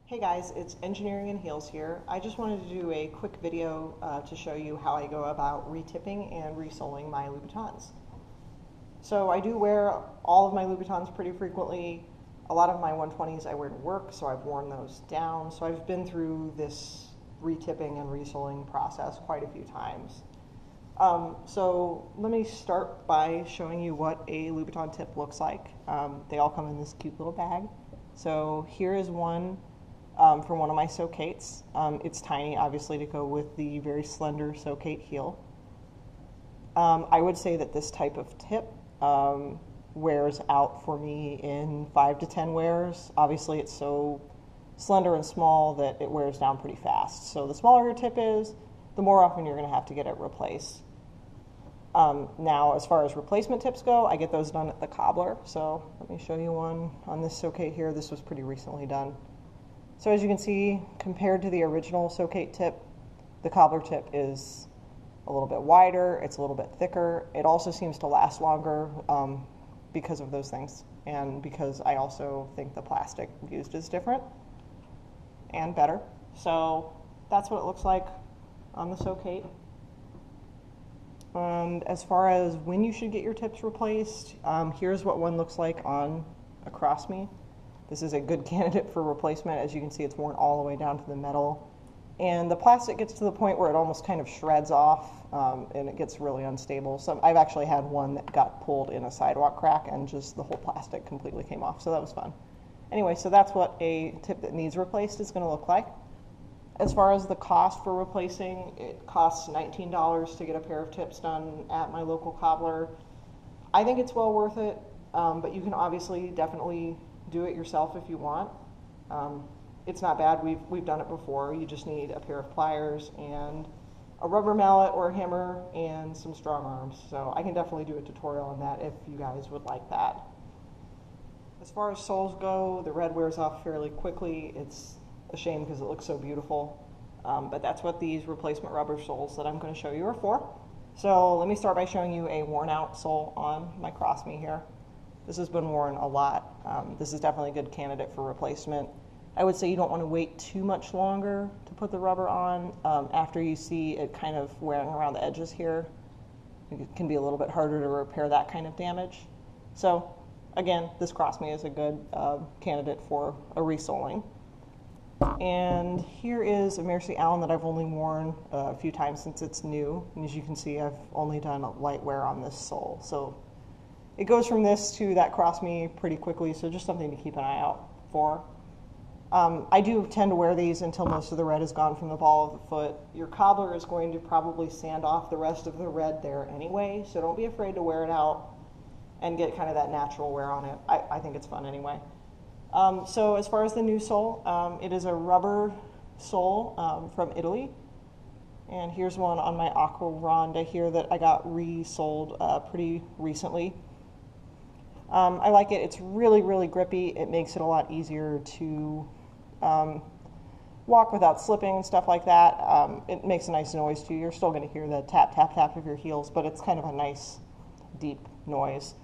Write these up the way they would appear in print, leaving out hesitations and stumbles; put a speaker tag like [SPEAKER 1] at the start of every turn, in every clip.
[SPEAKER 1] Hey guys, it's Engineering in Heels here. I just wanted to do a quick video to show you how I go about retipping and resoling my Louboutins. So I do wear all of my Louboutins pretty frequently. A lot of my 120s I wear to work, so I've worn those down. So I've been through this retipping and resoling process quite a few times. So let me start by showing you what a Louboutin tip looks like. They all come in this cute little bag. So here is one from one of my Socates. It's tiny, obviously, to go with the very slender Socate heel. I would say that this type of tip wears out for me in 5 to 10 wears. Obviously, it's so slender and small that it wears down pretty fast. So the smaller your tip is, the more often you're going to have to get it replaced. Now, as far as replacement tips go, I get those done at the cobbler. So let me show you one on this Socate here. This was pretty recently done. So as you can see, compared to the original Socate tip, the cobbler tip is a little bit wider, it's a little bit thicker. It also seems to last longer because of those things, and because I also think the plastic used is different and better. So that's what it looks like on the Socate. And as far as when you should get your tips replaced, here's what one looks like on a Cross Me. This is a good candidate for replacement. As you can see, it's worn all the way down to the metal. And the plastic gets to the point where it almost kind of shreds off and it gets really unstable. So I've actually had one that got pulled in a sidewalk crack and just the whole plastic completely came off. So that was fun. Anyway, so that's what a tip that needs replaced is going to look like. As far as the cost for replacing, it costs $19 to get a pair of tips done at my local cobbler. I think it's well worth it, but you can obviously definitely do it yourself if you want. It's not bad. We've done it before. You just need a pair of pliers and a rubber mallet or a hammer and some strong arms. So I can definitely do a tutorial on that if you guys would like that. As far as soles go, the red wears off fairly quickly. It's a shame because it looks so beautiful. But that's what these replacement rubber soles that I'm going to show you are for. So let me start by showing you a worn out sole on my Cross Me here. This has been worn a lot. This is definitely a good candidate for replacement. I would say you don't want to wait too much longer to put the rubber on. After you see it kind of wearing around the edges here, it can be a little bit harder to repair that kind of damage. So again, this Cross Me is a good candidate for a resoling. And here is a Mercy Allen that I've only worn a few times since it's new. And as you can see, I've only done a light wear on this sole. So it goes from this to that Cross Me pretty quickly, so just something to keep an eye out for. I do tend to wear these until most of the red is gone from the ball of the foot. Your cobbler is going to probably sand off the rest of the red there anyway, so don't be afraid to wear it out and get kind of that natural wear on it. I think it's fun anyway. So as far as the new sole, it is a rubber sole from Italy. And here's one on my Aqua Ronda here that I got resoled pretty recently. I like it. It's really, really grippy. It makes it a lot easier to walk without slipping and stuff like that. It makes a nice noise too. You're still going to hear the tap, tap, tap of your heels, but it's kind of a nice, deep noise.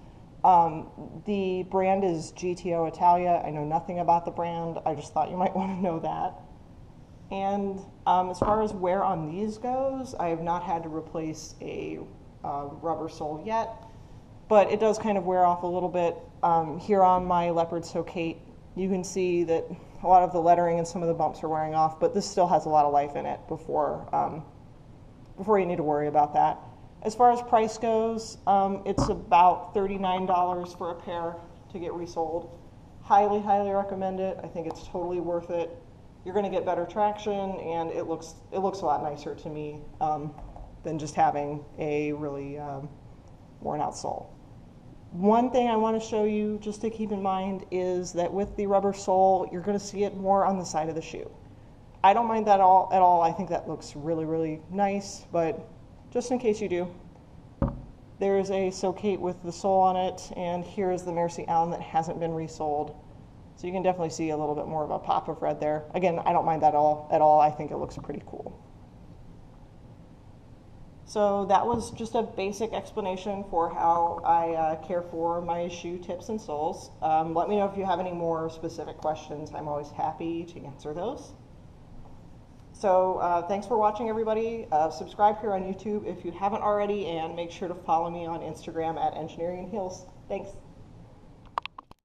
[SPEAKER 1] The brand is GTO Italia. I know nothing about the brand. I just thought you might want to know that. And as far as wear on these goes, I have not had to replace a rubber sole yet, but it does kind of wear off a little bit. Here on my Leopard Socate, you can see that a lot of the lettering and some of the bumps are wearing off, but this still has a lot of life in it before you need to worry about that. As far as price goes, it's about $39 for a pair to get resold. Highly, highly recommend it. I think it's totally worth it. You're going to get better traction, and it looks a lot nicer to me than just having a really worn out sole. One thing I want to show you just to keep in mind is that with the rubber sole, you're going to see it more on the side of the shoe. I don't mind that at all. I think that looks really, really nice, but just in case you do, there's a Socate with the sole on it, and here is the Mercy Allen that hasn't been resoled. So you can definitely see a little bit more of a pop of red there. Again, I don't mind that at all. I think it looks pretty cool. So that was just a basic explanation for how I care for my shoe tips and soles. Let me know if you have any more specific questions. I'm always happy to answer those. So thanks for watching, everybody. Subscribe here on YouTube if you haven't already, and make sure to follow me on Instagram at Engineering in Heels. Thanks.